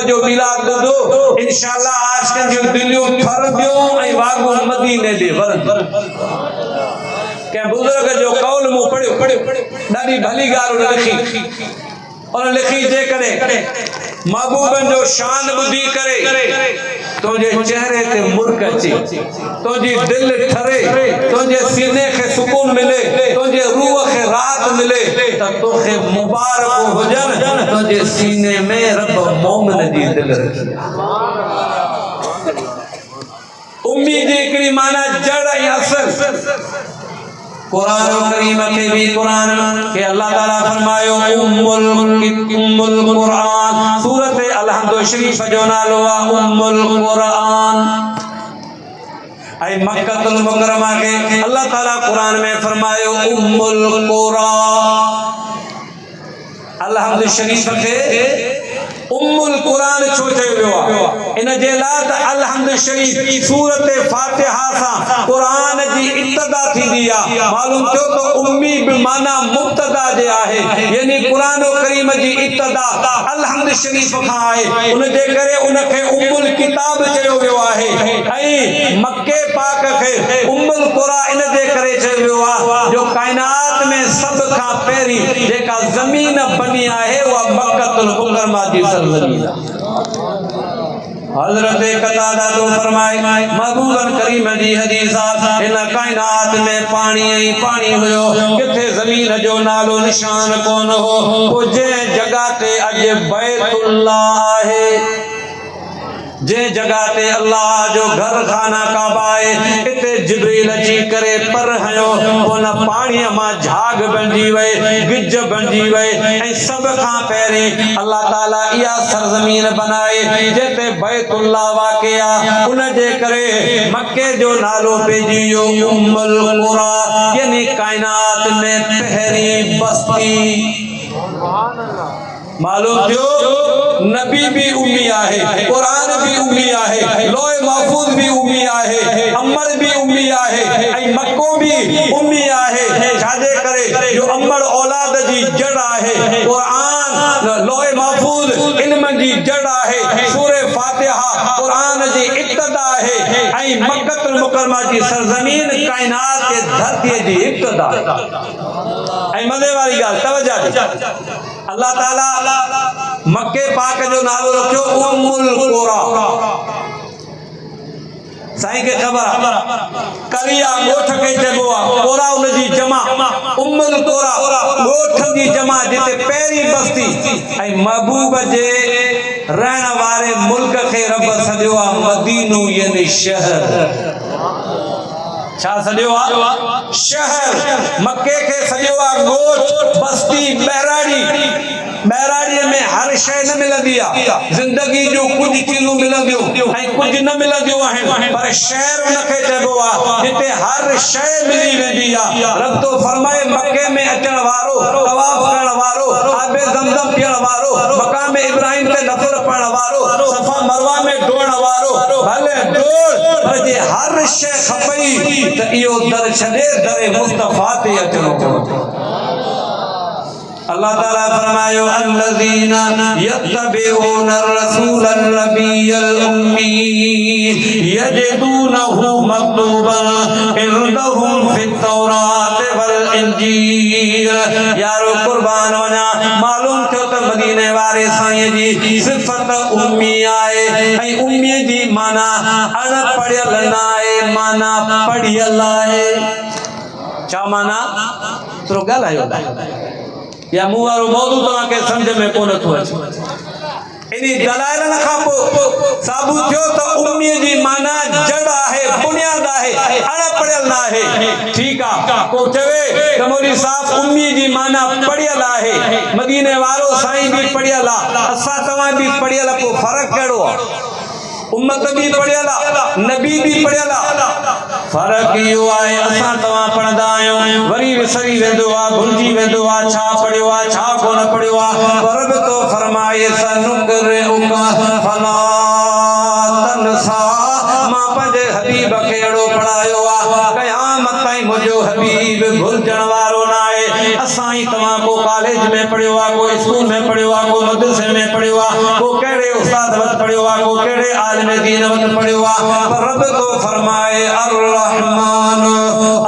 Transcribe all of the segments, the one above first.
जो मिलाद दो इंशाअल्लाह आज के जो दिलियों थर दियो ऐ वागो मदीने दे वर के बुजुर्ग जो कौल मु पढ़ियो ॾाढी भली ॻाल्हि लिखी और लिखी जे करे महबूबन जो शान बुधी करे तुझे चेहरे ते मुर्क अचे तुझी दिल ठरे तुझे सीने के सुकून मिले तुझे रूह के राहत मिले त तोखे मुबारक हुजन तुझे सीने में रब मोमिन जी दिल रखी उम्मीद जी हिकिड़ी माना जड़ ऐं असर कुरान करीम के भी कुरान के अल्लाह ताला फरमायो उम्मुल कुरान सूरत अलहम्द शरीफ जो नालो उम्मुल कुरान ऐ मक्कतुल मुकरमा के अल्लाह ताला कुरान में फरमायो उम्मुल कुरान अलहम्द शरीफ के उम्मुल कुरान छो चयो इन जे लाइ त अलहम्द शरीफ सूरत फातिहा सा कुरान जी इब्तिदा थींदी आहे मालूम थियो त उम्मी बि माना मुब्तदा जे आहे यानी कुरान करीम जी इब्तिदा अलहम्द शरीफ खां आहे उन जे करे उन खे उम्मुल किताब चयो वियो आहे ऐं मक्के पाक खे उम्मुल कुरा इन जे करे चयो वियो आहे जो कायनात में सब खां पहिरीं जेका ज़मीन बनी आहे उहा मक्कतुल मुकरमा जी हज़रत कतादा तो फरमाए महबूबन करीम जी हदीसात इन कायनात में पानी ही पानी हुयो किथे जमीन जो नालो निशान कोन हो वो जे जगह ते अज बैतुल्लाह है जे जगह ते अल्लाह जो घर खाना काबा है इते जिब्रील अची करे पर हयो उन पानी मां झाग बनजी वे गिज बनजी वे ऐ सब खां पहिरीं अल्लाह ताला इया सरजमीन बनाए जेते बैतुल्लाह वाक़िया उन जे करे मक्के जो नालो पेजियो उम्मुल कुरा यानी कायनात में पहली बस्ती सुभान अल्लाह मालूम थियो नबी भी उम्मी आहे कुरान भी उम्मी आहे लोह महफूज भी उम्मी आहे अम्मड़ भी उम्मी आहे ऐं मक्को भी उम्मी आहे छाजे करे जो अम्मड़ औलाद जी जड़ आहे कुरान लोह महफूज इल्म जी जड़ आहे सूरह फातिहा कुरान जी इब्तिदा आहे ऐं मक्कतुल मुकरमा जी सरजमीन कायनात के धरती जी इब्तिदा ऐं मज़े वाली ॻाल्हि तवज्जो अल्लाह ताला मक्के पाक जो नालो रखियो उम्मुल कुरा साईं के खबर कलिया गोठ के चइबो आहे कोरा उन जी जमा उम्मुल कुरा गोठ जी जमा जिते पहिरीं बस्ती ऐं महबूब जे रहण वारे मुल्क खे रब सॼो आहे मदीनो यानी शहर छा सॼो आहे शहर मक्के खे सॼो आहे गोठ बस्ती बहराड़ी में हर शय न मिलंदी आहे जिंदगी जो कुछ चीजूं मिलंदियूं ऐं कुछ न मिलंदियूं आहिनि पर शहर उनखे चइबो आहे जिते हर शय मिली वेंदी आहे रब तो फरमाए मक्के में अचण वारो तवाफ करण वारो आबे ज़मज़म पीअण वारो मकाम इब्राहिम ते नफ़ल पढ़ण वारो सफ़ा मरवा में डोड़ वारो भले डोड़ पर जे हर शय खपई त इहो दर छॾे दर मुस्तफा ते अचणो पवंदो अल्लाह ताला फरमायो अल्लज़ीना यत्तबिऊन रसूलन नबियल उम्मी यजिदूनहु मक्तूबन इंदहुम फित तौरात वल इंजील यारो कुर्बान वना मालूम थियो त मदीने वारे साईं जी सिफत उम्मी आहे ऐं उम्मी जी माना अनपढ़ियल न आहे माना पढ़ियल आहे छा माना थोरो ॻाल्हायो या मुंह वारो मौजू तव्हांखे सम्झ में कोन थो अचे इन्ही दलाइलन खां पोइ साबुत थियो त उम्मीअ जी माना जड़ आहे बुनियाद आहे अणपढ़ियल न आहे ठीकु आहे को चवे त मौलवी साहब उम्मीअ जी माना पढ़ियल आहे मदीने वारो साईं बि पढ़ियल आहे असां तव्हां बि पढ़ियल पोइ फ़र्क़ु कहिड़ो आहे उम्मत भी पढ़ियल नबी भी पढ़ियल फर्क इहो आहे असां तव्हां पढ़ंदा आहियूं वरी विसरी वेंदो आहे भुलिजी वेंदो आहे छा पढ़ियो आहे छा कोन पढ़ियो आहे पर बि तो फरमाए सनुक़रिउका फला तनसा मां पंहिंजे हबीब खे अहिड़ो पढ़ायो आहे क़यामत ताईं मुंहिंजो हबीब भुलिजण वारो न आहे असां ई तव्हां को कॉलेज में पढ़ियो आहे को स्कूल में पढ़ियो आहे को मदरसे में पढ़ियो आहे को कहिड़े उस्ताद आलिम दीन वत पढ़ियो आ पर रब तो फरमाए अर्रहमान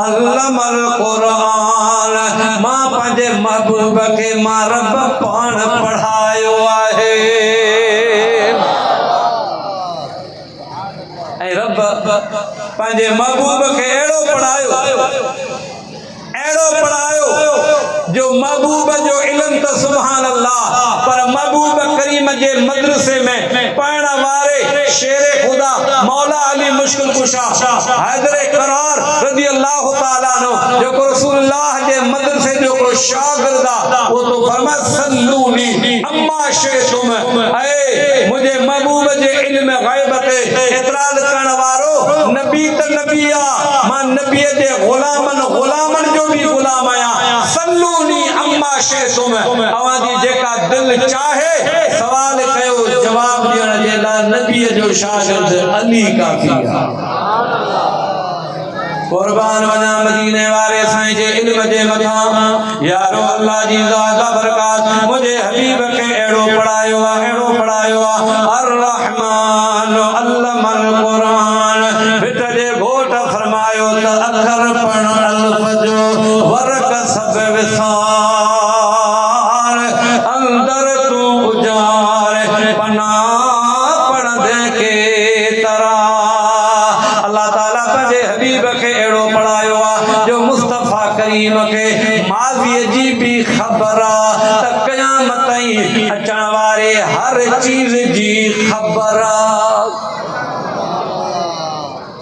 अल्लमल कुरान मां पंहिंजे महबूब खे मां रब पाण पढ़ायो आहे ऐं रब पंहिंजे महबूब खे अहिड़ो पढ़ायो जो महबूब जो इल्म त सुभान अल्लाह पर महबूब करीम जे मदरसे में पढ़ण वारे शेर खुदा मौला अली मुश्किल कुशा हैदर करार रज़ी अल्लाह ताला नो जो रसूलुल्लाह जे मदरसे जो को शागिर्द आ वो तो फरमाए सल्लूनी अम्मा शयतुम ऐ मुझे महबूब जे इल्म गैब ते इतराज करण वारो नबी त नबी आ मां नबी जे गुलामन जो भी गुलाम आया सल्लूनी अम्मा शयतुम अवाजी जेका दिल चाहे सवाल कयो जवाब ॾियण जे लाइ नबी जो शागिर्द अली काफी आ कुर्बान वना मदीने वाले साईं जे इल्म जे मथा यारो अल्लाह जी ज़ात बरकत मुझे हबीब के एड़ो पढ़ायो आ अर्रहमान अल्लमल कुरान बिट जे घोट फरमायो त अखर पढ़ अल्फ जो वर्क सब विसार अंदर तू उजार पना पढ़दे के तरह अल्लाह ताला पंहिंजे हबीब खे अहिड़ो पढ़ायो आहे जो मुस्तफ़ा करीम खे माज़ीअ जी बि ख़बर आहे त क़यामत ताईं अचण वारे हर चीज़ जी ख़बर आहे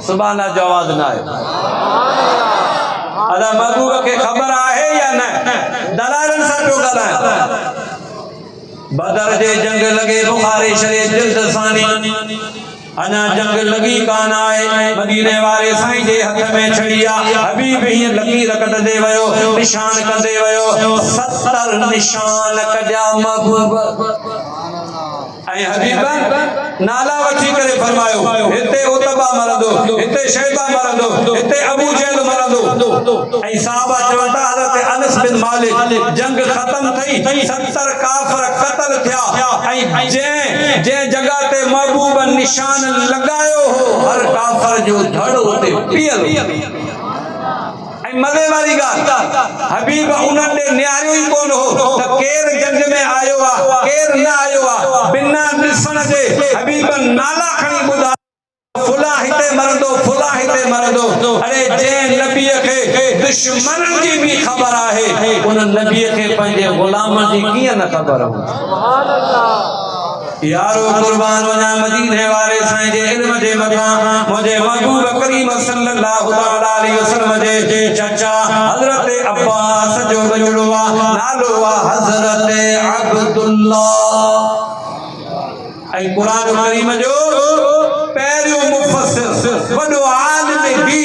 सुभान जो आवाज़ न आहे अदा महबूब खे ख़बर आहे या न दलालनि सां पियो ॻाल्हायां बदर जे जंग लगे बुखारी शरीफ जिल्द सानी अना जंग लगी कान आए मदीने वाले साईं जे हथ में छड़िया हबीब ही लकीर कट दे वयो निशान कंदे वयो 70 निशान कढिया महबूब ऐं हबीब नाला वठी करे फरमायो हिते उतबा मरदो हिते शैबा मरदो हिते अबू जहल मरदो ऐं साहबा चवंदा हज़रत अनस बिन मालिक जंग खत्म थई 70 काफिर कत्ल थिया ऐं जे जगह ते महबूब निशान लगायो हो हर काफिर जो धड़ उते पियल ऐं मज़े वारी ॻाल्हि हबीब उन्हनि ॾे निहारियो ई कोन हो त केरु जंग में आयो आहे केरु न आयो आहे बिना ॾिसण जे हबीब नाला खणी ॿुधायो फुला हिते मरंदो अरे जे नबीअ खे दुश्मननि जी भी ख़बर आहे उन नबीअ खे पंहिंजे गुलामनि जी कीअं न ख़बर हो सुभान अल्लाह यारो कुर्बान वना मदीने वाले साईं जे इल्म जे मथा मुझे महबूब करीम सल्लल्लाहु अलैहि वसल्लम जे चाचा हजरत अब्बास जो बजुड़वा नालो वा हजरत अब्दुल्लाह ऐं कुरान करीम जो पहिरियों मुफस्सिर वॾो आलिम भी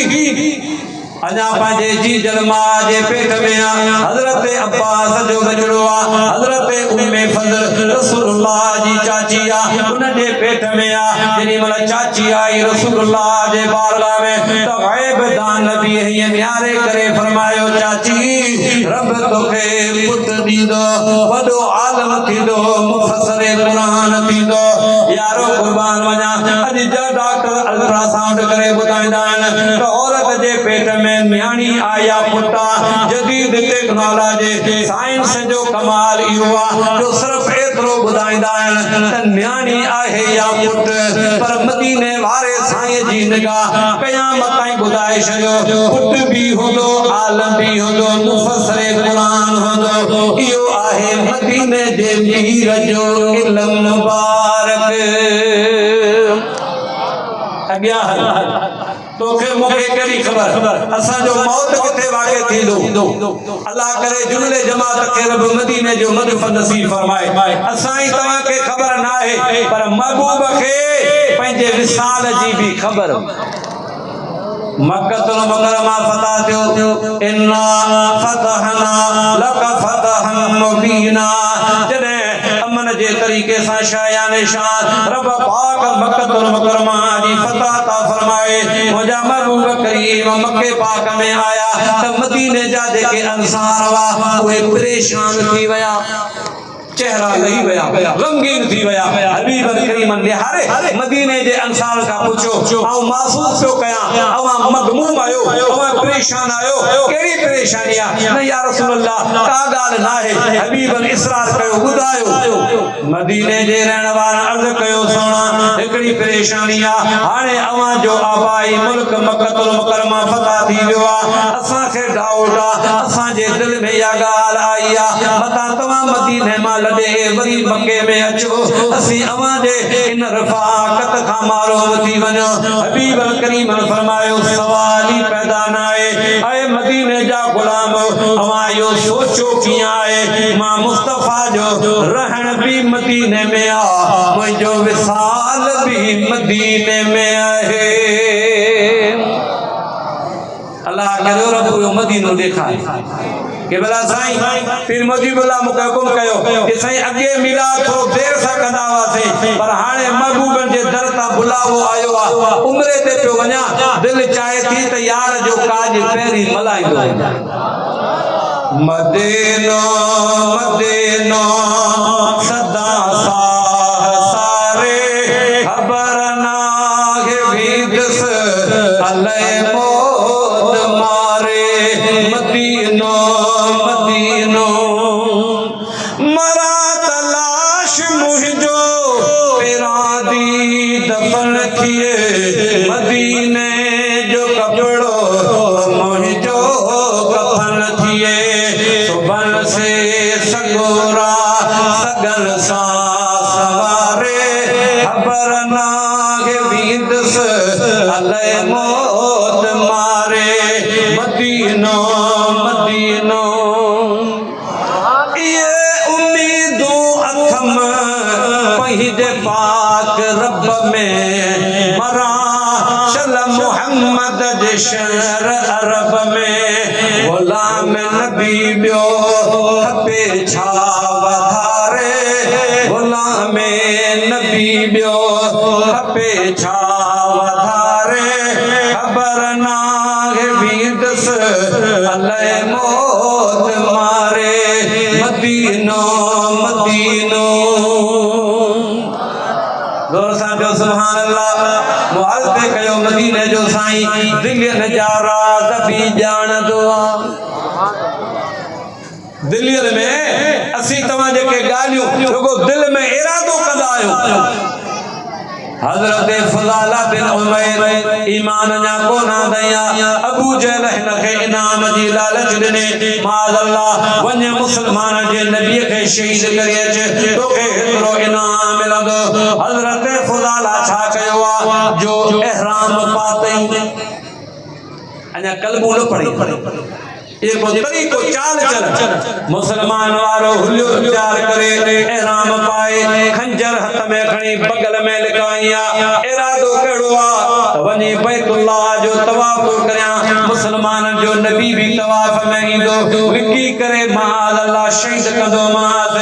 अना पंहिंजे जी जलमा जे पेट में हजरत अब्बास जो बजुड़वा हजरत उम्मे फज़ल रसूलुल्लाह जी चाची उन जे पेट में जेॾी महिल चाची आई रसूलुल्लाह जे बारगाह में त ग़ैब दान नबी हीअं निहारे करे फरमायो चाची रब तोखे पुट ॾींदो वॾो आलिम थींदो मुफस्सिर क़ुरान थींदो यारो कुर्बान वञा अॼु जा डॉक्टर अल्ट्रासाउंड करे ॿुधाईंदा आहिनि त औरत जे पेट में न्याणी आया पुटा जदीद टेक्नोलॉजी साइंस जो कमाल इहो आहे जो सिर्फ एतिरो ॿुधाईंदा आहिनि त न्याणी आहे या पुट पर मदीने वारे साईं जी निगाह क़यामत ताईं ॿुधाए छॾियो पुट भी हूंदो आलिम भी हूंदो मुफस्सिर क़ुरान हूंदो इहो आहे मदीने जे मीर जो इल्म मुबारक अॻियां तोखे मूंखे कहिड़ी ख़बर असांजो मौत किथे वाक़े थींदो अल्लाह करे जुमले जमात खे रब मदीने जो मदफ़न नसीब फरमाए असां ई तव्हांखे ख़बर न आहे पर महबूब खे पंहिंजे विसाल जी भी ख़बर मक्कतुल मुकरमा फतह थियो इन्ना फतहना लक फतहन मुबीना जॾहिं अमन जे तरीक़े सां शाया निशान रब पाक मक्कतुल मुकरमा जी फतह ता फरमाए मुंहिंजा महबूब करीम मक्के पाक में आया त मदीने जा जेके अंसार हुआ उहे परेशान थी विया चेहरा नहीं वया गमगीन थी वया हबीब करीम निहारे मदीने जे अंसार का पूछो आओ महसूस तो कया अवा मगमूम आयो अवा परेशान आयो केड़ी परेशानिया न या रसूल अल्लाह का गाल ना है हबीब इसरार कयो बुधायो मदीने जे रहण वाला अर्ज कयो सोना एकड़ी परेशानिया हाने अवा जो आबाई मुल्क मक्कतुल मुकरमा फता थी वियो असा के डाउटा असा जे दिल में या गाल आईया मता तवा मदीने मा लदे वरी मक्के में अचो असी अवा दे इन रफाकत खा मारो थी वनो हबीब करीम फरमायो सवाल ही पैदा ना आए मदीने जा गुलाम अवा यो सोचो किया है मां मुस्तफा जो रहन भी मदीने में आ मुझो विसाल भी मदीने में आहे अल्लाह के रब मदीनो देखा के भला साईं फिर मुजीबुल्लाह मुके हुकुम कयो कि साईं अगे मिला थो देर सा कंदा वासे पर हाने महबूबन जे दर ता बुलावो आयो आ उमरे ते पियो वणा दिल चाहे थी त यार जो काज पेरी मलाइंदो मदीनो मदीनो सदा सारे खबर ना है विदस अले मौत मारे मदीनो मदीनो मरा तलाश मुझो पेरादी दफन किए मदीने जो कपड़ो मुझो कफन किए सुबन से सगोरा सगन सा सवारे खबर ना के विदस अले मौत मारे मदीनो मदीनो ये उम्मीदों अथम पहिजे पाक रब में मरा चल मोहम्मद जे शहर अरब में गुलाम नबी बियो खपे छा वधारे गुलाम नबी बियो खपे छा वधारे खबर ना विदस अले मौत मारे मदीनो मदीनो जोर सा जो सुभान अल्लाह मुआज पे कयो मदीने जो साईं दिल नजारा सभी जान दुआ दिल में असी तवा जेके गालियो जोको दिल में इरादो कंदा आयो हजरत फलाला बिन उमैर ईमान ना कोना दया अबू जहल नखे इनाम जी लालच दिने माज अल्लाह वने मुसलमान जे नबी के शहीद करे अचे तोखे हेतरो इनाम मिलंदो हजरत फलाला छा कयो जो इहराम पातई अना कलबू न पड़ी ये को तरीको चाल चल मुसलमान वारो हुलियो इख्तियार करे इहराम पाए खंजर हथ में खणी बगल में लिकाइया इरादो केड़ो आ वनी बैतुल्लाह जो तवाफ करया मुसलमान जो नबी भी तवाफ में इंदो लिकी करे माज अल्लाह शहीद कंदो माज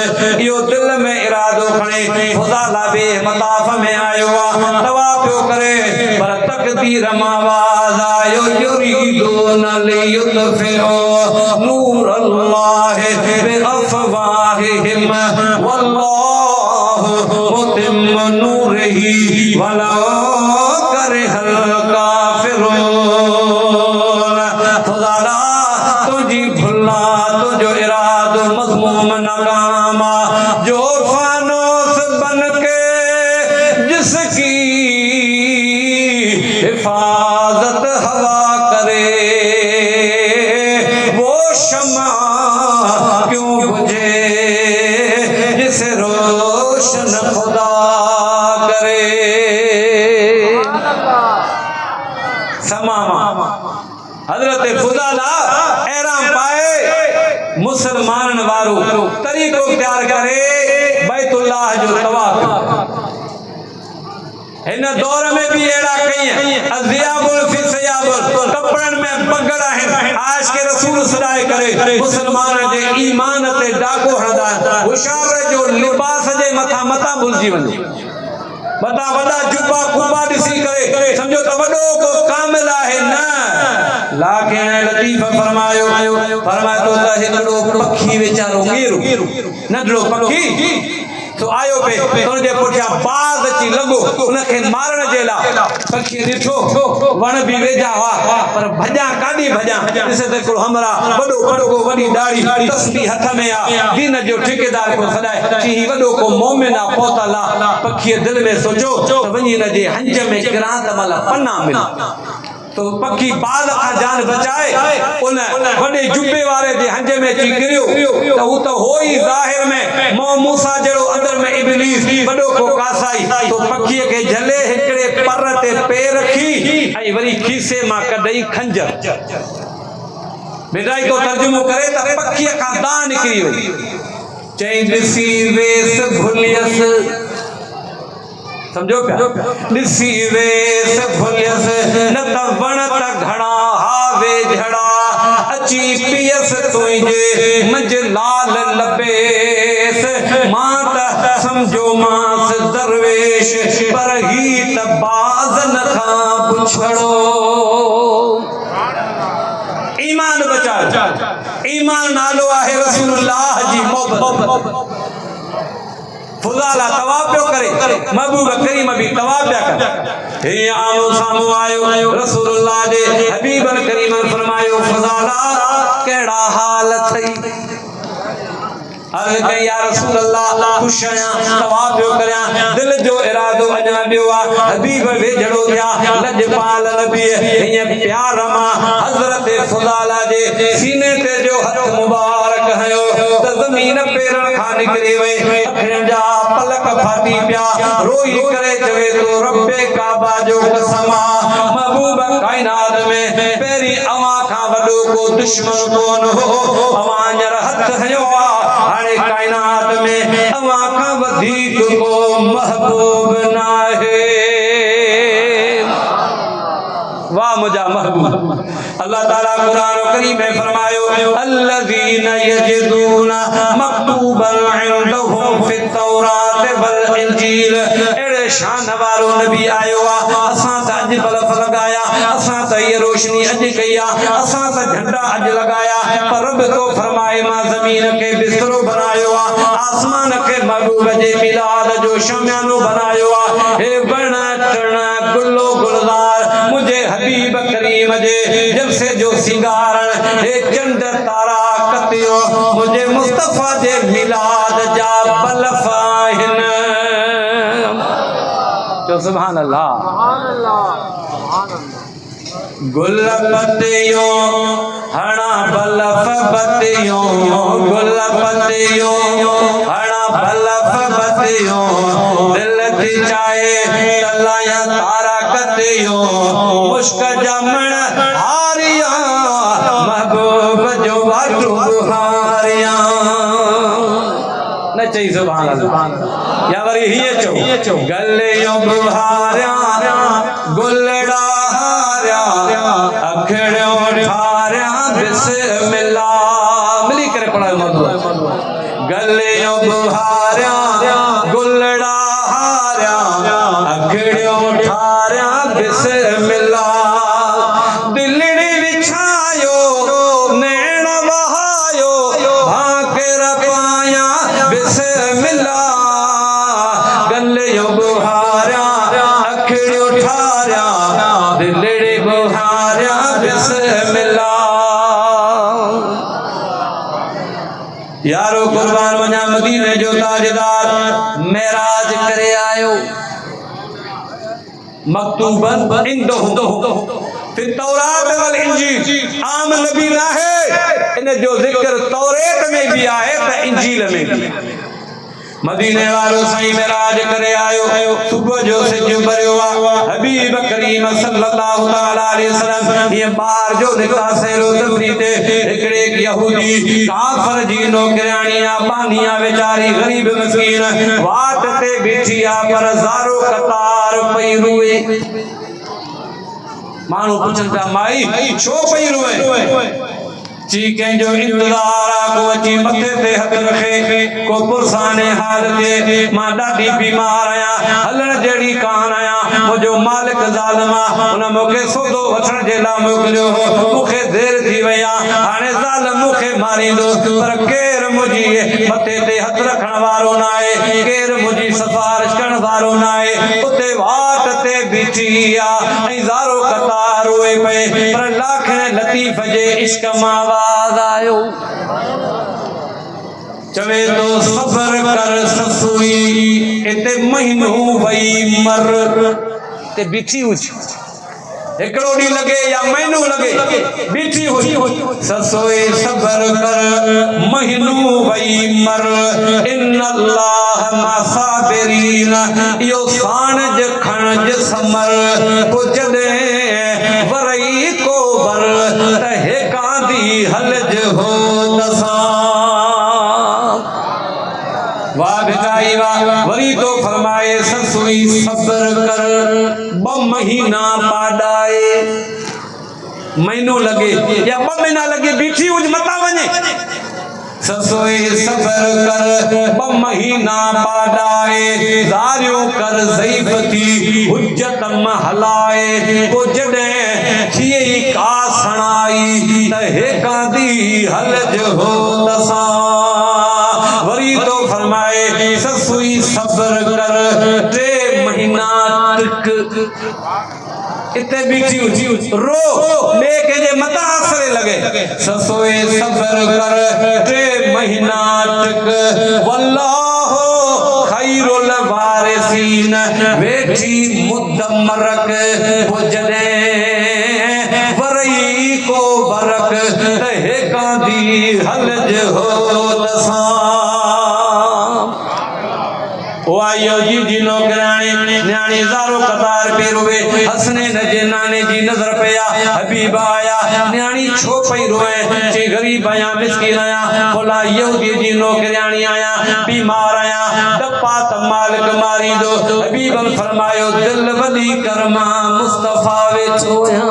यो दिल में इरादो खणे फुजाला बे मताफ में आयो आ तवाफ करे पर तकदीर मावाज आयो युरीदून लियुतफिउ नूर अल्लाह बिअफवाहिहिम वल्लाहु मुतिम्म नूरिही वलौ करिहल काफिरून खुदारा तुझी भुला तुझो इरादो मज़मूम नाकामा जो फानोस बन के जिसकी हिफाजत हवा करे क्यों बुझे जिसे रोशन खुदा करे समामा हजरत फुजाला एहराम पाए मुसलमान वारो तरीको इख्तियार करे बैतुल्लाह जो तवाफ इन दौर में भी एड़ा कई अज़ियाबुल फी सयाबुल कपड़न में बगड़ है आज के रसूल सदाए करे मुसलमान जे ईमान ते डाको हणदा हुशार जो लिबास जे मथा मता भुलजी वने बता वडा जुबा कुबा दिसी करे समझो तो वडो को कामिल है ना लाखे लतीफ़ फरमायो तो त हिकिड़ो पखी वीचारो ॻेरो नंढड़ो पखी तो आयो पे उनजे पुठियां बाज़ अची लॻो उनखे मारण जे लाइ पखी ॾिठो वण बि वेझा हुआ पर भॼां काॾे भॼां ॾिसे त हिकिड़ो हमरा वॾो वॾो वॾी दाढ़ी तस्बीह हथ में आहे दीन जो ठेकेदार को सॾाए चई वॾो को मोमिन आहे पहुतल आहे पखीअ दिलि में सोचियो त वञी हिनजे हंज में किरां त महिल पना मिला तो पखी बाज़ खां जान बचाए उन वॾे जुबे वारे जे हंज में अची किरियो त हू त हो ई ज़ाहिर में मूसा जहिड़ो अंदर में इब्लीस वॾो को कासाई तो पखीअ खे झले हिकिड़े पर ते पेर रखी ऐं वरी खीसे मां कढई खंजर बेदाई तो तर्जुमो करे त पखीअ खां दाह निकिरी वई चई ॾिसी वेस भुलियसि समझो पिया ॾिसी वेस भुलियसि न त वण त घणा हावे झड़ा अची पियस तुंहिंजे मंझ लाल लबेस मां त समझो मांस दरवेश पर ही त बाज़ न खां पुछड़ो ईमान बचा ईमान नालो आहे रसूलुल्लाह जी मोहब्बत फुज़ाला तवाब पियो करे महबूब करीम भी तवाब पिया कर हे आमो सामो आयो रसूलुल्लाह जे हबीबन करीम फरमायो फुज़ाला केड़ा हाल थई अर्ज़ कई या रसूल अल्लाह खुश आहियां तवाब पियो करियां दिल जो इरादो अञा ॿियो आहे हबीब वेझड़ो थिया लजपाल नबी हीअं प्यार मां हज़रत फुज़ाला जे सीने ते जो हथ मुबारक हयो त ज़मीन पेरन खां निकिरी वई अखियुनि जा पलक फाटी पिया रोई करे चवे तो रब्बे काबा जो कसम महबूब कायनात में पहिरीं अवां खां वॾो को दुश्मन कोन हो अवां हींअर हथ हयो हाणे कायनात में अवां खां वधीक को महबूब नाहे वाह मुझा महबूब अल्लाह ताला कुरान करीम में फरमायो अल्लज़ीना यजिदूना मक्तूबन इंदहुम फित तौरात वल इंजील एड़े शान वारो नबी आयो आ असां त अज बल्ब लगाया असां त ये रोशनी अज कया असां त झंडा अज लगाया पर रब तो फरमाए मां जमीन के बिस्तरो बनायो आ आसमान के महबूब जे मिलाद जो शम्यानो बनायो आ हे वण टण गुलो गुलजार मुझे हबीब करीम जे जब से जो सिंगारण हे चंद तारा कतियो मुझे मुस्तफा जे मिलाद जा बल्ब आहिन तो सुभान अल्लाह गुल पतियो हणा बल्ब बतियो गुल पतियो हणा बल्ब बतियो दिल थी चाहे तलाया तारा कतियो मुश्क जमण हारिया महबूब जो वाटू हारिया न चई सुभान अल्लाह या वरी हिय चो गले यो बुहारिया गुलड़ा हारिया अखड़ो ठारिया बिस्मिल्लाह मिली करे पढ़ायो मधु गले यो बुहारिया गुलड़ा हारिया अखड़ो ठारिया बिस्मिल्लाह दिलड़ी विछायो नैण बहायो भाकर पाया बिस्मिल्लाह गले यो बुहारिया अखड़ो ठारिया दिलड़ी बुहारिया बिस्मिल्लाह यारो कुर्बान वञा मदीने जो ताजदार मेराज करे आयो मक्तूबन इंदहु फिर तौरात वल इंजील आम नबी ना है इन जो जिक्र तौरात में भी आए त इंजील में भी मदीने वालो सही मेराज करे आयो सुबह जो सिज भरियो हबीब करीम सल्लल्लाहु तआला अलैहि वसल्लम ये बार जो निकाह से रो तफरीते एकड़े यहूदी काफर जी नौकरानियां बानियां बेचारी गरीब मस्कीन वाट ते बैठिया पर ज़ारो कतार पई रुए मानो पुछन था माई छो पई रुए ची कंहिंजो इंतज़ार को अची मथे ते हथ रखे को पुरसाने हाल ते मां ॾाढी बीमार आहियां हलण जहिड़ी कान आहियां मुझो मालिक ज़ालिमा उन मूंखे सौदो वठण जे लाइ मोकिलियो हो मूंखे देर थी वई आहे हाणे ज़ालिम मूंखे मारींदो पर केर मुंहिंजी मथे ते हथ रखण वारो न आहे केर मुंहिंजी सिफारिश करण वारो न आहे उते वाट ते बीठी आहे ऐं ज़ारो कतार रोए पए पर लाखे लतीफ़ जे इश्क मां आवाज़ आयो चवे तो सब्र कर ससुई इते महीनो वई मर ते बीठी हुई एकड़ो डी लगे या महीनो लगे बीठी हुई ससुई सब्र कर महीनो वई मर इन्नल्लाह मा साबिरीन यो शान ज खण ज समर को जदे वरई को बर तहे कांदी हलज हो दसा वाह बेटाई वाह वरी तो फरमाए ससुई सब्र कर 2 महीना पाडाए महीनो लगे या 2 महीना लगे बीठी हुज मता वने ससुई सब्र कर 2 महीना पाडाए ज़ारियो कर ज़ईफ़ थी हुज्जत हलाए को जडे थिए का सणाई त हेकांदी हलज हो दसा वरी तो फरमाए ससुई सब्र कर 3 महीना तक इते बीठी हुई रो लेके जे मता असरे लगे ससुई सब्र कर 3 महीना तक वल्लाहु खैरुल वारिसीन वेठी मुदमरक वो जदे वरई को बरक तहे कांदी हलज हो दसा वायो जी जिनो कराने न्याणी ज़ारो कतार पे रोवे हसने नजे नाने जी नजर पे आ हबीब आया न्याणी छो पई रोए जे गरीब आया मिस्कीन आया बोला यहूदी जी नो करानी आया बीमार आया दपा त मालिक मारी दो हबीब फरमायो दिल वली करमा मुस्तफा वे छोया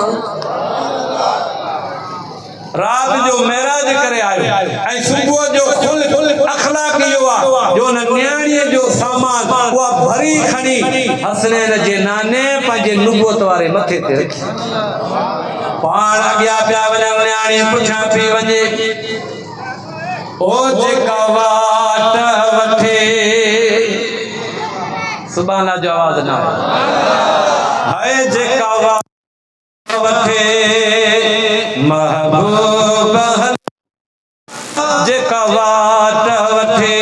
रात जो मेराज करे आयो ऐं सुबह जो खुल अखलाक यो आ जो न्याणी जो सामान वो भरी खणी हसनैन जे नाने पंहिंजे नुबुवत वारे मथे ते रखी पाण अॻियां पिया वञनि न्याणी पुठियां पई वञे ओ जेका वाट वठे सुभान जो आवाज़ न आहे हाय जेका वाट वठे महबूब जेका वाट वठे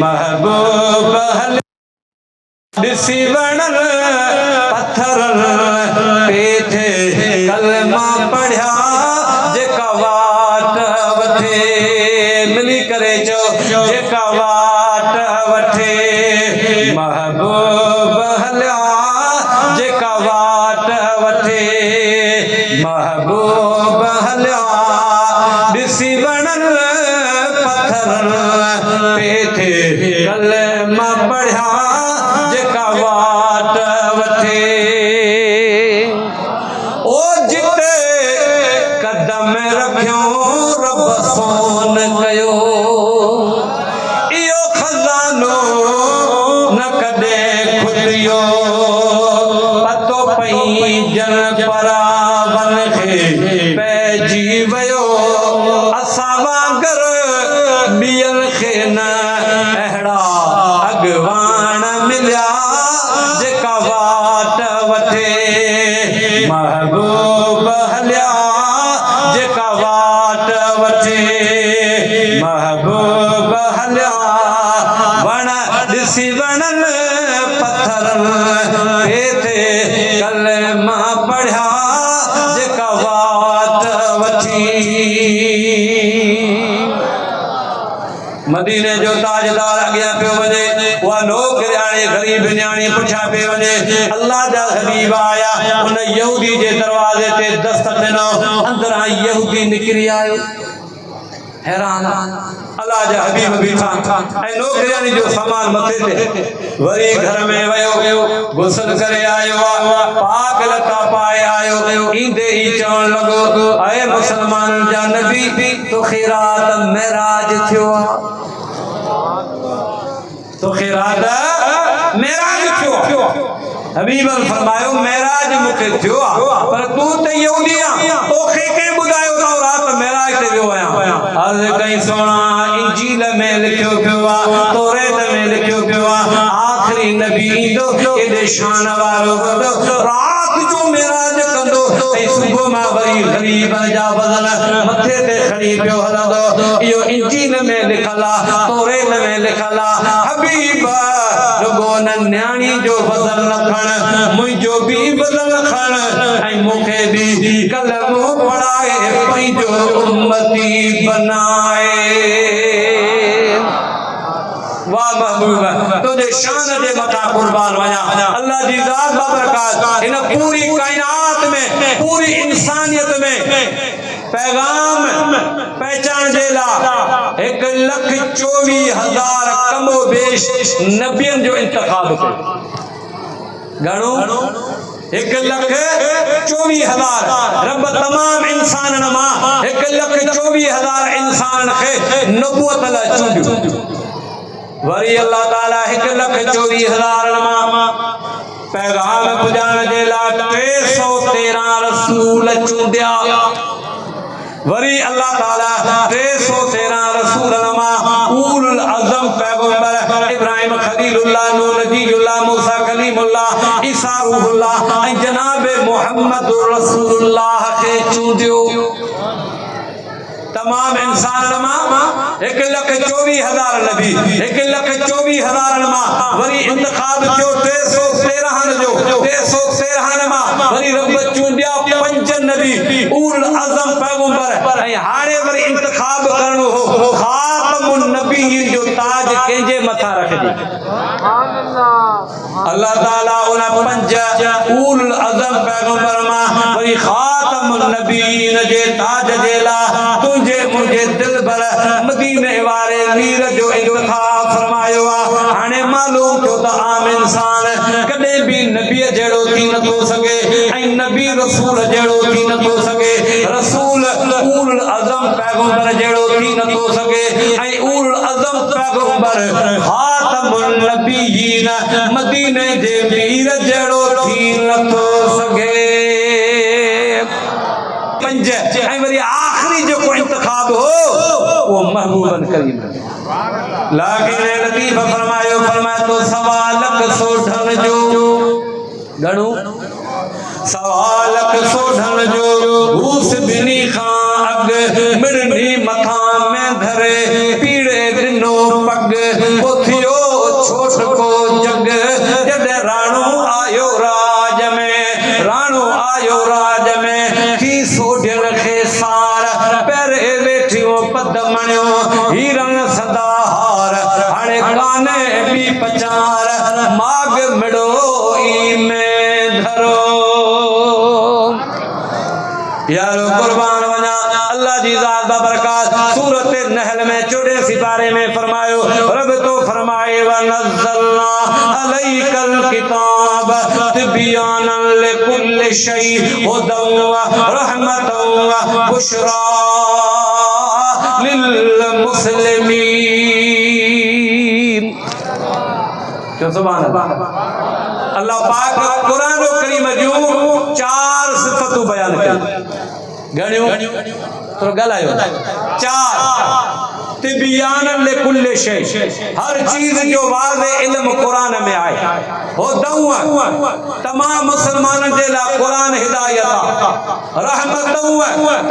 महबूब ॾिसी वणन पत्थर पेठे कलमा पढ़िया जेका वाट वठे मिली करे चो जेका वाट वठे महबूब हलिया जेका वाट वठे महबूब हलिया ॾिसी वणन पत्थर पेठे कलमा पढ़िया जेका वाट वठे ओ जिते कदम रखियो रब सोन कयो इहो खज़ानो न कॾे खुलियो पतो पई जन परावन खे पइजी वियो असां वांगर ॿियनि खे न अहिड़ा अॻवान मिलिया जेका वाट वठे महबूब हलिया जेका वाट वठे महबूब हलिया वण ॾिसी वणन पत्थर हेठे कलमा पढ़िया जेका वाट वठी मदीने जो ताजदार अॻियां पियो वञे उहा नौकराणी ग़रीब न्याणी पुठियां पियो वञे अल्लाह जा हबीब आया उन यहूदी जे दरवाज़े ते दस्तक ॾिनो अंदरां यहूदी निकिरी आयो हैरान अल्लाह जा हबीब बीठा ऐं नौकराणी जो सामान मथे ते वरी घर में वियो गुस्ल करे आयो पाक लता पाए आयो ईंदे ई चवण लॻो ऐ मुसलमान जा नबी तो खैरात मेराज थियो तो खैरात मेराज थियो हबीबन फरमायो मेराज मुखे थियो पर तू ते यहूदी आ तोखे के बुधायो तो रात मेराज ते वियो आया अर्ज कई सोना इंजील में लिखियो पियो आ तौरात में लिखियो पियो आ आखिरी नबी इंदो एदे शान वारो रात जो मेराज कंदो ऐ सुबह मा वरी गरीब जा बदल मथे ते खड़ी पियो हलंदो यो इंजील में लिखला तौरात में लिखला हबीब रुगो न्याणी जो बदल लखण मुझो भी बदल लखण ऐ मुखे भी कलम पढ़ाए पंहिंजो उम्मती बनाए वाह महबूब तुझे शान जे मथा कुर्बान वया अल्लाह जी ज़ात बाबरकात इन पूरी कायनात में पूरी इंसानियत में पैगाम पहचान जेला 1,24,000 कमो बेश नबियन जो इंतखाब कयो गणो 1,24,000 रब तमाम इंसान मा 1,24,000 इंसान के नबूवत ला चूंडियो वरी अल्लाह ताला 1,24,000 मा पैगाम पुजाण जेला 313 रसूल चूंडिया वरी अल्लाह ताला 313 रसूल नमा उल अज़म पैगंबर इब्राहिम खलीलुल्लाह नूह नबीयुल्लाह मूसा कलीमुल्लाह ईसा रूहुल्लाह ऐ जनाब मोहम्मद रसूलुल्लाह के चूंडियो तमाम इंसान नमा 1,24,000 नबी 1,24,000 नमा वरी इंतखाब थियो 313 जो 313 नमा वरी रब चूंडिया 5 नबी उल अज़म पैगंबर ऐ हाणे वरी इंतखाब करणो हो खातमुन नबीयीन जो ताज केंजे मथा रख दी सुभान अल्लाह अल्लाह ताला उन 5 उल अज़म पैगंबर मा वरी खातमुन नबीयीन जे ताज जेला तुझे मुझे दिल भर मदीने वाले वीर जो इंतखाब फरमायो हाणे मालूम थियो त आम इंसान कदे भी नबी जेड़ो थी न तो सके ऐ नबी रसूल जेड़ो थी न तो सके रसूल उल अज़म पैगंबर जेड़ो थी न तो सके ऐ उल अज़म पैगंबर खातमुन नबीयीन मदीने जे वीर जेड़ो थी न तो सके पंज ऐ वरी आखिरी जो को इंतखाब हो वो महबूबन करीम लाकिन लतीफ फरमायो फरमाया तो सवालक सोढन जो गणु सवालक सोढन जो घूस बिनी खां अग मिड़नी मथा में धरे पीड़े दिनो पग पोथियो छोट को जग जद राणो आयो राज में की सोढन खे सार पैरे वेठियो पद मणियो हीरन सदा हार हाणे काने भी पचार माग मिड़ो ई में धरो यारो कुर्बान वना अल्लाह जी ज़ात बाबरकात सूरत नहल में 14 सिपारे में फरमायो रब तो फरमाए व नज़्ज़लना अलैकल किताब तिबयानन लिकुल्लि शै हुदन व रहमतन व बुशरा लिल मुस्लिमीन जो सुभान अल्लाह पाक कुरान करीम जो 4 सिफतों बयान कई गणियो तो गलायो 4 तिबियानन लिकुल्लि शै हर चीज जो वाज़े इल्म कुरान में आए हो दऊ तमाम मुसलमान जे ला कुरान हिदायत रहमत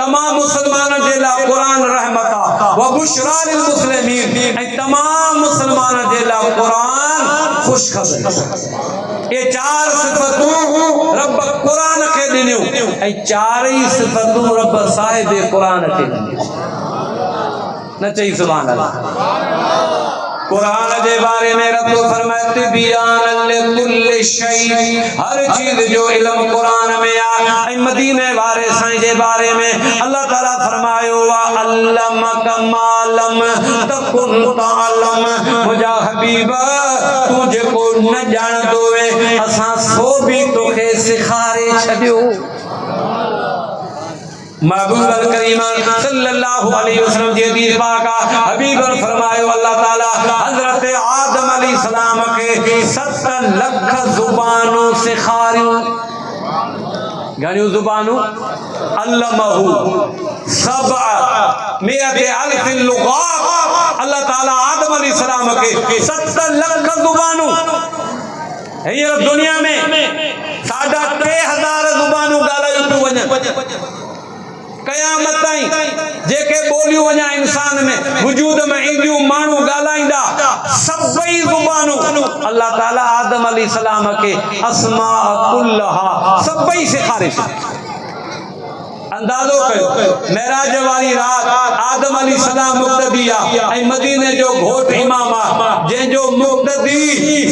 तमाम मुसलमान जे ला कुरान रहमत व बुशरा लिल मुस्लिमीन ऐ तमाम मुसलमान जे ला कुरान खुशखबरी ये 4 सिफतों रब कुरान के दिनियो ऐ 4 ही सिफतों रब साहिब कुरान के दिनियो न चाहिए सुभान अल्लाह कुरान के बारे में रब फरमाया तिबियानन लिकुल्लि शै हर चीज जो इल्म कुरान में आया मदीने वाले साईं के बारे में अल्लाह ताला फरमायो वा अल्लमक मा लम तकुन तअलम मुजा हबीब तुझे को न जान दोवे असा सो भी तोखे सिखारे छडियो महबूब करीम सल्लल्लाहु अलैहि वसल्लम जी हदीस पाक हबीब फरमायो अल्लाह ताला हजरत आदम अलैहिस्सलाम के 70 लाख जुबानों से खारियो गानियो जुबानों अल्लमहु सबअ मिअत अल्फ लुगात अल्लाह ताला आदम अलैहिस्सलाम के 70 लाख जुबानों ये दुनिया में 3000 जुबानों गालायो तो वजन कयामत ताईं जेके बोलियो वना इंसान में वजूद में इंदियो मानू गालाइंदा सभई जुबानू अल्लाह ताला आदम अलैहिस्सलाम के अस्मा कुल्लहा सभई सिखारे अंदाजो कयो मेराज वाली रात आदम अलैहिस्सलाम मुक्तदिया ऐ मदीने जो घोट इमामा जे जो मुक्तदी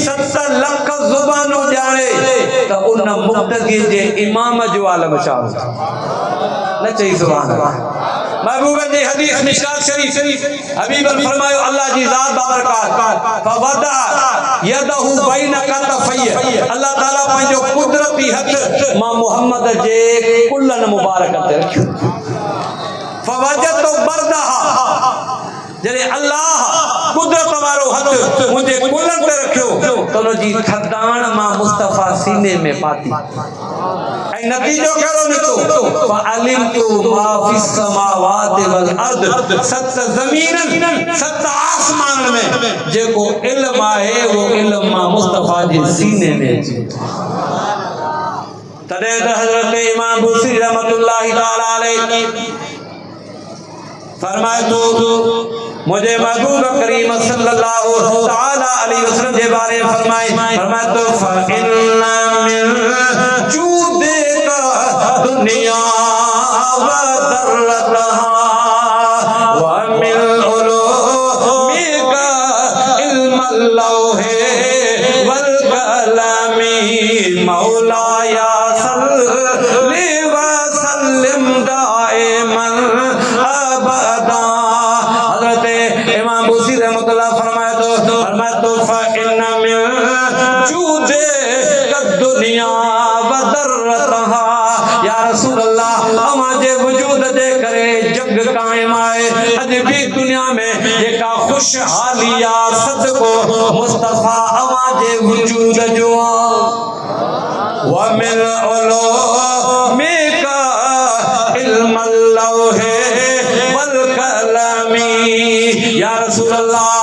70 लाख जुबानू जाने त उन मुक्तदी जे इमाम जो आलम चाहो न चाहिए सुभान अल्लाह महबूब जी हदीस मिशकात शरीफ हबीब फरमायो अल्लाह जी जात बाबरकात फवदा यदहु बैन कतफय अल्लाह ताला पंजो कुदरती हथ मां मोहम्मद जे कुल्लन मुबारक ते रखियो फवजत बरदहा जरे अल्लाह कुदरत वारो हथ मुझे कुल्लन ते रखियो तो जी थदान मां मुस्तफा सीने में पाती ऐ नतीजो करो निको फअलिम तु मा फिस समावाति वल अर्द सत जमीन सत आसमान में जेको इल्म आहे वो इल्म मां मुस्तफा जे सीने में तदे हजरत इमाम बुखरी रहमतुल्लाहि ताला अलैहि फरमाए तो मुझे महबूब करीम सल्लल्लाहु ताला अलैहि वसल्लम के बारे में फरमाए तो फइन्ना मिन जूदिका दुनिया व दर्रतहा व मिन उलूमिका इल्मल लौहे वल कलमी मौलाया सल्ली व सल्लिम दाइमन अबदा हजरत इमाम बुखरी रहमतुल्लाह फरमाए तो फइन्ना मिन जूदे दुनिया व दर्रतहा या रसूल अल्लाह हमारे वजूद दे करे जग कायम आए अज भी दुनिया में जेका खुशहालिया सदको मुस्तफा हमारे वजूद जो व मिन उलूमिका इल्मल लौहे वल कलमी या रसूल अल्लाह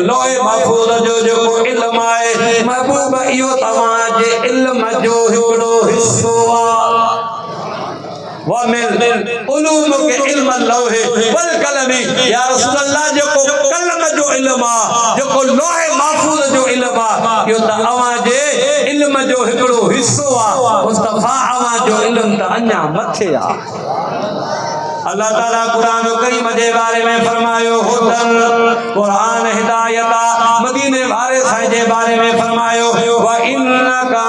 लोहे महफूज जो इल्म आए महबूब इहो तवाजे इल्म जो हिकड़ो हिस्सो व मिन उलूम के इल्म लोहे वल कलमी या रसूल अल्लाह जो कलम जो इल्म जो लोहे महफूज जो इल्म इहो तवाजे इल्म जो हिकड़ो हिस्सो मुस्तफा अवा जो इल्म त अन्या मथे अल्लाह ताला कुरान करीम के बारे में फरमायो हुदन कुरान हिदायता मदीने वाले साईं के बारे में फरमायो व इन्नका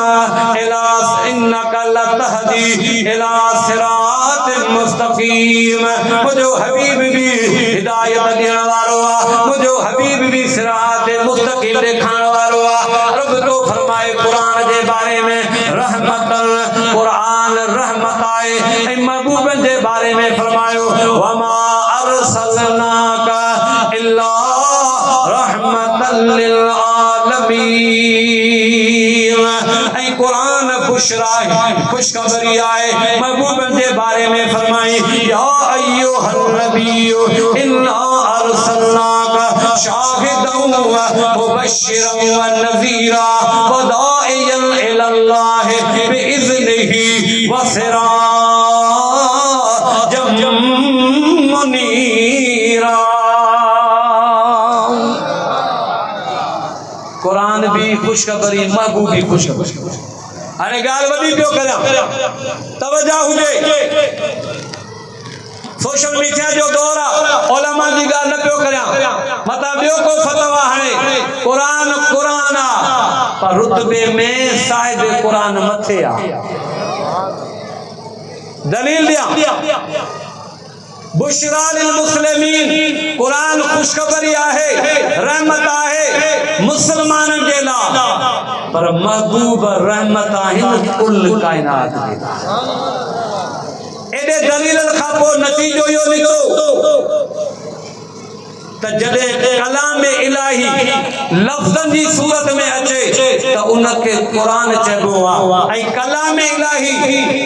लतहदी इला सिरातिन मुस्तकीम मुझो हबीब भी हिदायत देण वालो आ मुझो हबीब भी सिरात मुस्तकीम दिखाण वालो आ रब तो फरमाए कुरान के बारे में रहमतन कुरान रहमत आए महबूब के बारे में फरमायो वमा अरसलनाका इल्ला रहमतल लिल आलमीन ऐ कुरान बुशरा खुशखबरी आए महबूब के बारे में फरमाई या अय्युहन नबिय्यु इन्ना अरसलनाका शाहिदन व मुबश्शिरन व नज़ीरा व दाइयन इलल्लाह बिइज़्निही व सिराजम मुनीरा कुरान भी खुशखबरी महबूब भी खुशखबरी अरे गाल वडी पियो करा तवज्जो हुजे सोशल मीडिया जो दौर उलमा जी गाल न पियो करा मता बियो को फतवा है कुरान कुरान पर रुतबे में साहिब कुरान मथे आ दलील दिया बुशरा लिल मुस्लिमीन कुरान खुशखबरी आहे रहमत आहे मुसलमान के ला पर महबूब रहमत आहिन कुल कायनात के एडे दलील खां पोइ नतीजो इहो निकितो त जॾहिं कलाम इलाही लफ़्ज़नि जी सूरत में अचे त उनखे क़ुरान चइबो आहे ऐं कलाम इलाही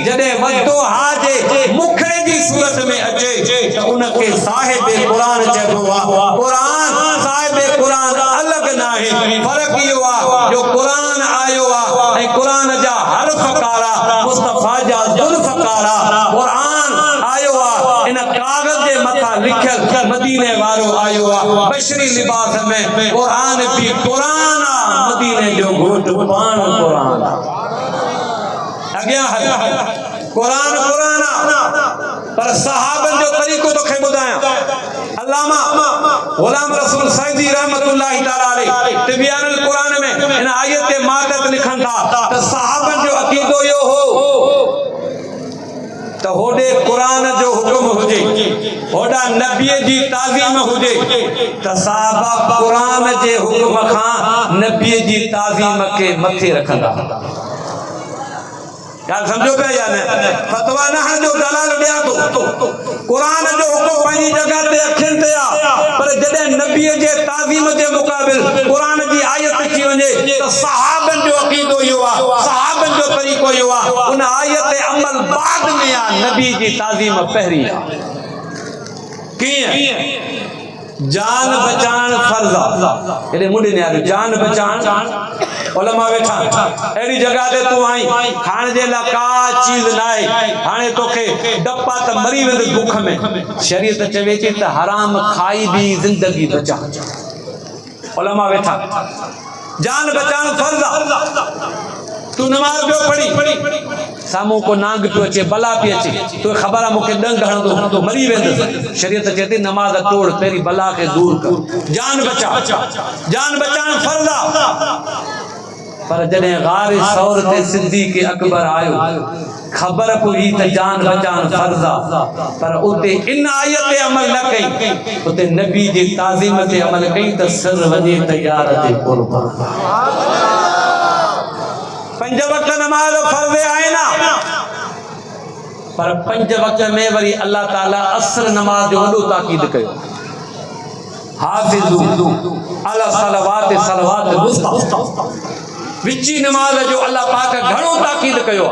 जॾहिं वधो हाजे मुखड़े जी सूरत में अचे त उनखे साहिब क़ुरान चइबो आहे क़ुरान साहिब क़ुरान अलॻि न आहे फ़र्क़ु इहो आहे जो क़ुरान आयो आहे ऐं क़ुरान जा हर्फ़ कारा मुस्तफ़ा जा ज़ुल्फ़ कारा क़ुरान आयो आहे इन कागज़ जे मथां लिखियल मदीने वारो आयो बशरी लिबास में कुरान भी कुरान मदीने जो घोट पान कुरान अॻियां कुरान कुरान पर सहाबन जो तरीक़ो तोखे ॿुधायां अल्लामा गुलाम रसूल सईदी रहमतुल्लाहि तआला अलैहि तिबियानुल कुरान में इन आयत ते मातत लिखन था त सहाबन जो अकीदो यो हो तो होडे कुरान जो हुक्म हुजे होडा नबी जी ताज़ीम हुजे त साहबा कुरान जे हुक्म खां नबी जी ताज़ीम के मथे रखंदा यार समझो पे या न फतवा न जो दलाल दिया तो कुरान जो हुक्म पंहिंजी जगह ते अखिन ते आ पर जडे नबी जे ताज़ीम जे मुकाबिल कुरान जी आयत अची वने तो सहाबन जो अकीदो यो आ सहाबन जो तरीक़ो यो आ उन आयत अमल बाद में आ नबी जी ताज़ीम पहरी आ किए जान बचान फर्ज एडे मुंडे ने आ जान बचान उलमा वेठा एडी जगह ते तू आई खाने जे ला का चीज नाए हाने तोखे डप्पा त मरी वेंद भूख में शरीयत चवे थी त हराम खाई भी जिंदगी बचा उलमा वेठा जान बचान फर्ज तू नमाज पियो पढ़ी सामू को नांग पियो अचे बला पई अचे तो खबर मुखे डंग हणंदो तो मरी वेंदो शरीयत चेती नमाज तोड़ तेरी बला के दूर कर जान बचान फर्ज पर जने गार सौर ते सिद्दीक़ अकबर आयो खबर पई त जान बचान फर्ज पर उते इन आयत ते अमल न कई उते नबी जी ताज़ीम ते अमल कई त सर वने तैयार ते कुर्बान पंज वक्त नमाज फर्ज है ना पर पंज वक्त में वरी अल्लाह ताला असर नमाज जो वडो ताकीद कयो हाफिजु अला सलवात मुस्ता विची नमाज जो अल्लाह पाक घणो ताकीद कयो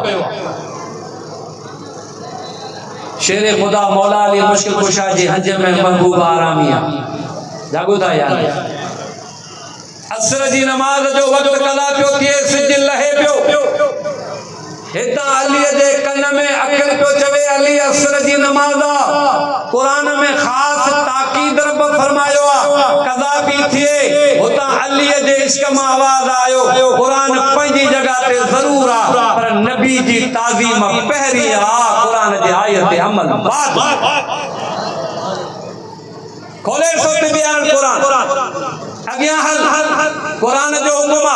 शेर खुदा मौला अली मुश्किल कुशा जी हज में महबूब आरामिया जागो था यार असर जी नमाज जो वक्त कला पियो थिए सिज लहे पियो हिता अली जे कन में अखर पियो चवे अली असर जी नमाज कुरान में खास ताकीद रब फरमायो कज़ा भी थिए हुता अली जे इश्क में आवाज आयो कुरान पंजी जगह ते जरूर आ पर नबी जी ताज़ीम पहरी आ कुरान जे आयत अमल बाद खोले सो तिबियान कुरान अगिया हल कुरान जो हुक्म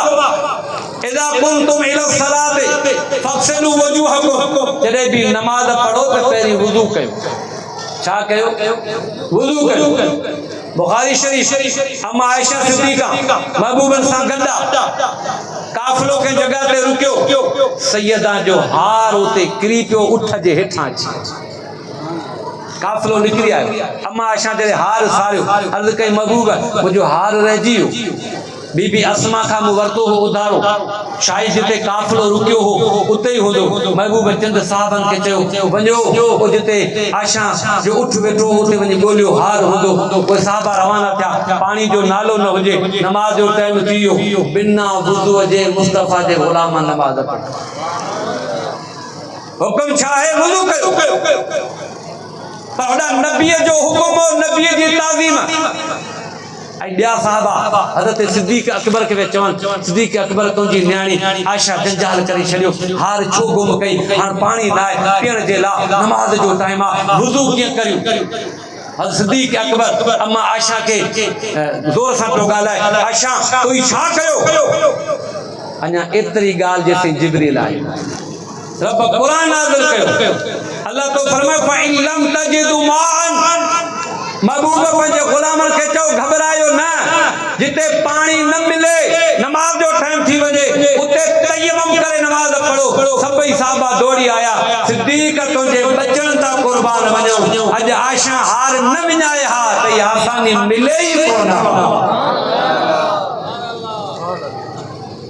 इदा कुंतुम इला सलाते फगसिलू वजूहकुम जदे भी नमाज पढ़ो तो पहली वुजू कयो छा कयो वुजू कयो बुखारी शरीफ अम्मा आयशा सिद्दीका महबूबन सा गंदा काफिलो के जगह ते रुकियो सैयदा जो हार उते किरी पियो उठ जे हेठां काफिलो निकली आयो अम्मा आयशा तेरे हार सारियो अर्ज कई महबूब मुझो हार रहिजी बीबी अस्मा का मुवरतो हो उधारो शायद जिते काफिलो रुकियो हो उते ही होंदो महबूब चंद साहबन के चयो वञो जिते आयशा जो उठ वेठो उते वञी ॻोल्हियो हार होंदो कोई साहबा रवाना थिया पानी जो नालो न हुजे नमाज जो टाइम थी वियो बिना वुज़ू जे मुस्तफा जे गुलाम नमाज पढ़ हुक्म छा है वुज़ू कयो पर वडा नबी जो हुक्म नबी जी ताज़ीम आई दिया साहबा हजरत सिद्दीक़ अकबर के चवन सिद्दीक़ अकबर तुंजी न्याणी आयशा जंजाल करे छड़ियो हार छो गुम कई हां पानी लाए पीण जे ला नमाज जो टाइम आ वुज़ू के करियो हजरत सिद्दीक़ अकबर अम्मा आयशा के जोर से तो गालाए आयशा तू छा कयो अन्या एतरी गाल जैसे जिब्रील आए रब कुरान नाज़िल कयो अल्लाह तो फरमाए फ़इन लम तजिदु मान महबूब पंजे गुलामन के चो घबरायो ना जिते पानी न मिले नमाज जो टाइम थी वजे उते तयम्मुम करे नमाज पढ़ो सभई साहबा दौड़ी आया सिद्दीक़ तुझे बचन ता आसानी मिले ही कोना।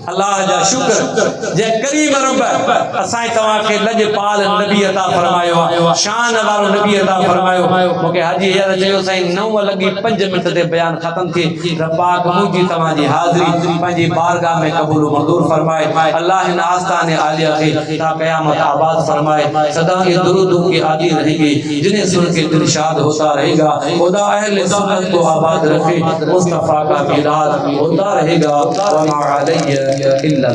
अल्लाह जा शुक्र जे करीम रब असां तवा के लजपाल नबी अता फरमायो, शान वारो नबी अता फरमायो। मूंखे हाजी यार चयो साईं 9 लगी 5 मिनट ते बयान खत्म थी। रब पाक मुझी तवा जी हाज़री पंजी बारगाह में कबूल मंजूर फरमाए। अल्लाह इन आस्ताने आलिया के ता कयामत आबाद फरमाए। सदा ये दुरूद की आदि रहेगी, जिन्हें सुन के इरशाद होता रहेगा। खुदा अहले सुन्नत को आबाद रखे, मुस्तफा का मिलाद होता रहेगा। व मा अलैहि इल्ला